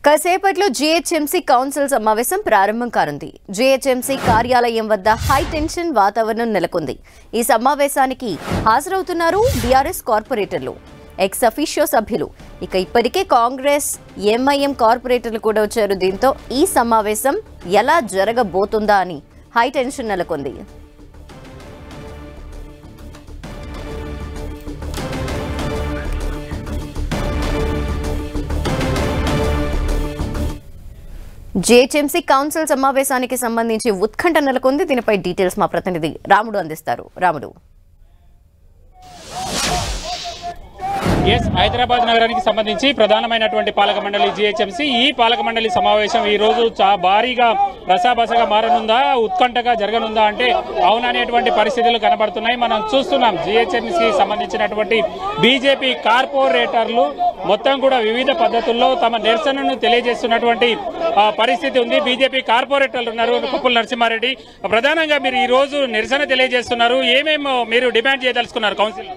కాసేపట్లో GHMC council సమావేశం ప్రారంభం కానుంది. జీహెచ్ఎంసీ కార్యాలయం వద్ద హై టెన్షన్ వాతావరణం నెలకొంది. ఈ సమావేశానికి హాజరవుతున్నారు బీఆర్ఎస్ కార్పొరేటర్లు, ఎక్స్ అఫీషియో సభ్యులు. ఇప్పటికే కాంగ్రెస్, ఎంఐఎం కార్పొరేటర్లు కూడా వచ్చారు. దీంతో ఈ సమావేశం ఎలా జరగబోతుందా అని హై టెన్షన్ నెలకొంది. జీహెచ్ఎంసీ కౌన్సిల్ సమావేశానికి సంబంధించి ఉత్కంఠ నెలకొంది. దీనిపై డీటెయిల్స్ మా ప్రతినిధి రాముడు అందిస్తారు. రాముడు. హైదరాబాద్ నగరానికి సంబంధించి ప్రధానమైనటువంటి పాలక మండలి జీహెచ్ఎంసీ. ఈ పాలక మండలి సమావేశం ఈ రోజు భారీగా రసాబసగా మారనుందా, ఉత్కంఠగా జరగనుందా అంటే అవుననేటువంటి పరిస్థితులు కనబడుతున్నాయి. మనం చూస్తున్నాం జీహెచ్ఎంసీ సంబంధించినటువంటి బీజేపీ కార్పొరేటర్లు మొత్తం కూడా వివిధ పద్ధతుల్లో తమ నిరసనను తెలియజేస్తున్నటువంటి పరిస్థితి ఉంది. బీజేపీ కార్పొరేటర్లు ఉన్నారు. కుప్పల నరసింహారెడ్డి, ప్రధానంగా మీరు ఈ రోజు నిరసన తెలియజేస్తున్నారు. ఏమేమో మీరు డిమాండ్ చేయదలుచుకున్నారు కౌన్సిల్?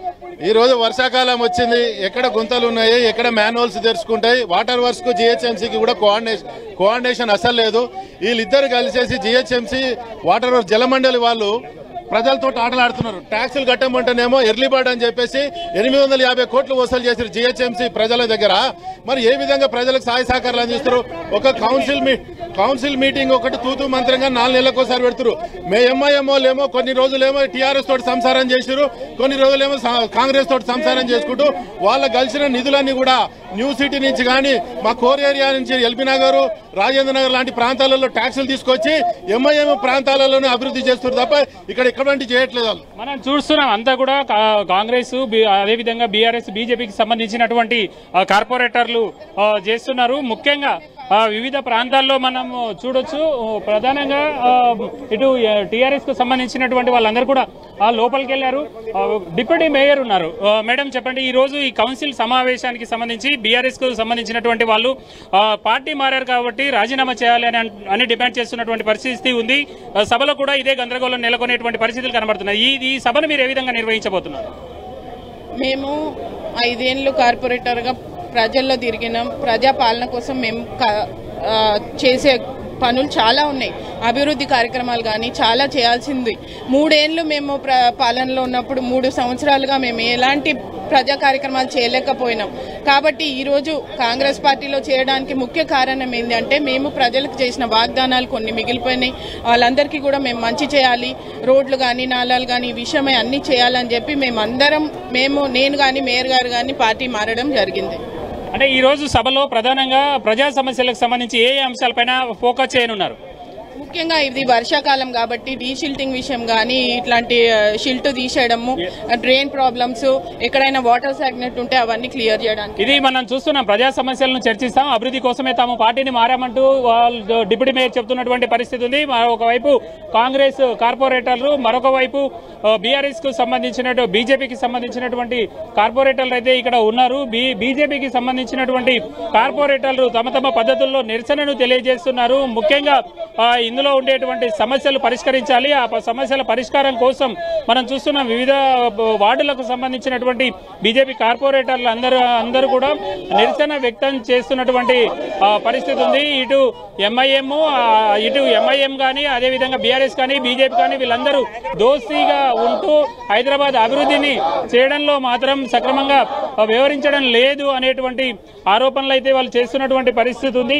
ఈ రోజు వర్షాకాలం వచ్చింది, ఎక్కడ గుంతలు ఉన్నాయి, ఎక్కడ మ్యాన్హోల్స్ తెరుచుకుంటాయి. వాటర్ వర్క్స్ కు జీహెచ్ఎంసీకి కూడా కోఆర్డినేషన్ అసలు లేదు. వీళ్ళిద్దరు కలిసేసి జీహెచ్ఎంసీ వాటర్ వర్క్స్ జలమండలి వాళ్ళు ప్రజలతో ఆటలాడుతున్నారు. ట్యాక్సులు కట్టమంటేనేమో ఎర్లీ బర్డ్ అని చెప్పేసి 850 కోట్లు వసూలు చేశారు జీహెచ్ఎంసీ ప్రజల దగ్గర. మరి ఏ విధంగా ప్రజలకు సహాయ సహకారాలు అందిస్తారు? ఒక కౌన్సిల్ మీటింగ్ ఒకటి తూతూ మంత్రంగా 4 నెలలకోసారి పెడుతున్నారు. ఎంఐఎంఓలేమో కొన్ని రోజులేమో టీఆర్ఎస్ తోటి సంసారం చేశారు, కొన్ని రోజులేమో కాంగ్రెస్ తోటి సంసారం చేసుకుంటూ వాళ్ళ కలిసిన నిధులన్నీ కూడా న్యూ సిటీ నుంచి కానీ మా కోర్ ఏరియా నుంచి ఎల్బీ నగర్, రాజేంద్ర నగర్ లాంటి ప్రాంతాలలో ట్యాక్సులు తీసుకొచ్చి ఎంఐఎం ప్రాంతాలలోనే అభివృద్ధి చేస్తున్నారు తప్ప ఇక్కడ ఎటువంటి చేయట్లేదు. మనం చూస్తున్నాం అంతా కూడా కాంగ్రెస్, అదేవిధంగా బీఆర్ఎస్, బీజేపీకి సంబంధించినటువంటి కార్పొరేటర్లు చేస్తున్నారు. ముఖ్యంగా వివిధ ప్రాంతాల్లో మనం చూడొచ్చు. ప్రధానంగా ఇటు టీఆర్ఎస్ కు సంబంధించినటువంటి వాళ్ళందరూ కూడా లోపలికి వెళ్లారు. డిప్యూటీ మేయర్ ఉన్నారు. మేడం చెప్పండి, ఈ రోజు ఈ కౌన్సిల్ సమావేశానికి సంబంధించి బీఆర్ఎస్ కు సంబంధించినటువంటి వాళ్ళు పార్టీ మారారు కాబట్టి రాజీనామా చేయాలి అని డిమాండ్ చేస్తున్నటువంటి పరిస్థితి ఉంది. సభలో కూడా ఇదే గందరగోళం నెలకొనేటువంటి పరిస్థితులు కనబడుతున్నాయి. ఈ సభను మీరు ఏ విధంగా నిర్వహించబోతున్నారు? మేము 5 ఏళ్ళు కార్పొరేటర్గా ప్రజల్లో తిరిగినాం. ప్రజాపాలన కోసం మేము చేసే పనులు చాలా ఉన్నాయి. అభివృద్ధి కార్యక్రమాలు కానీ చాలా చేయాల్సింది. 3 ఏళ్ళు మేము పాలనలో ఉన్నప్పుడు 3 సంవత్సరాలుగా మేము ఎలాంటి ప్రజా కార్యక్రమాలు చేయలేకపోయినాం. కాబట్టి ఈరోజు కాంగ్రెస్ పార్టీలో చేరడానికి ముఖ్య కారణం ఏంటంటే మేము ప్రజలకు చేసిన వాగ్దానాలు కొన్ని మిగిలిపోయినాయి. వాళ్ళందరికీ కూడా మేము మంచి చేయాలి, రోడ్లు కానీ నాలాలు కానీ ఈ విషయమై అన్నీ చేయాలని చెప్పి నేను కానీ మేయర్ గారు కానీ పార్టీ మారడం జరిగింది. అంటే ఈ రోజు సభలో ప్రధానంగా ప్రజా సమస్యలకు సంబంధించి ఏ అంశాలపైన ఫోకస్ చేయనున్నారు? ముఖ్యంగా ఇది వర్షాకాలం కాబట్టి డీషిల్టింగ్ విషయం కానీ, ఇట్లాంటి షిల్ట్ తీసేయడము, డ్రైన్ ప్రాబ్లమ్స్, ఎక్కడైనా వాటర్ స్టాగ్నెంట్ ఉంటే అవన్నీ క్లియర్ చేయడానికి ఇది మనం చూస్తున్నాం. ప్రజా సమస్యలను చర్చిస్తాం, అభివృద్ధి కోసమే తాము పార్టీని మారామంటూ వాళ్ళు డిప్యూటీ మేయర్ చెప్తున్నటువంటి పరిస్థితి ఉంది. ఒకవైపు కాంగ్రెస్ కార్పొరేటర్లు, మరొక వైపు బీఆర్ఎస్ కు సంబంధించినటువంటి, బీజేపీకి సంబంధించినటువంటి కార్పొరేటర్లు అయితే ఇక్కడ ఉన్నారు. బీజేపీకి సంబంధించినటువంటి కార్పొరేటర్లు తమ తమ పద్ధతుల్లో నిరసనను తెలియజేస్తున్నారు. ముఖ్యంగా ఇందులో ఉండేటువంటి సమస్యలు పరిష్కరించాలి. ఆ సమస్యల పరిష్కారం కోసం మనం చూస్తున్నాం వివిధ వార్డులకు సంబంధించినటువంటి బీజేపీ కార్పొరేటర్లు అందరూ కూడా నిరసన వ్యక్తం చేస్తున్నటువంటి పరిస్థితి ఉంది. ఇటు ఎంఐఎం కానీ, అదేవిధంగా బీఆర్ఎస్ కానీ, బీజేపీ కానీ వీళ్ళందరూ దోస్తీగా ఉంటూ హైదరాబాద్ అభివృద్ధిని చేయడంలో మాత్రం సక్రమంగా వ్యవహరించడం లేదు అనేటువంటి ఆరోపణలు అయితే వాళ్ళు చేస్తున్నటువంటి పరిస్థితి ఉంది.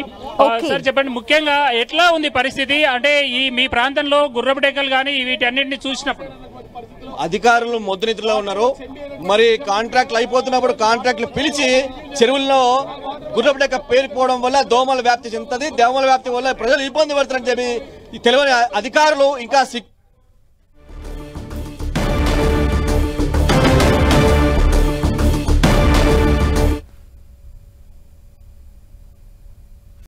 సార్ చెప్పండి, ముఖ్యంగా ఎట్లా ఉంది పరిస్థితి? అంటే ఈ మీ ప్రాంతంలో గుర్రపుటెక్కలు కానీ వీటన్నిటిని చూసినప్పుడు అధికారులు మొద్దునిద్రలో ఉన్నారు. మరి కాంట్రాక్ట్లు అయిపోతున్నప్పుడు కాంట్రాక్ట్లు పిలిచి చెరువుల్లో గుర్రపుటెక్క పేరుకోవడం వల్ల దోమల వ్యాప్తి చెందుతుంది. దోమల వ్యాప్తి వల్ల ప్రజలు ఇబ్బంది పడుతారని చెప్పి తెలియని అధికారులు ఇంకా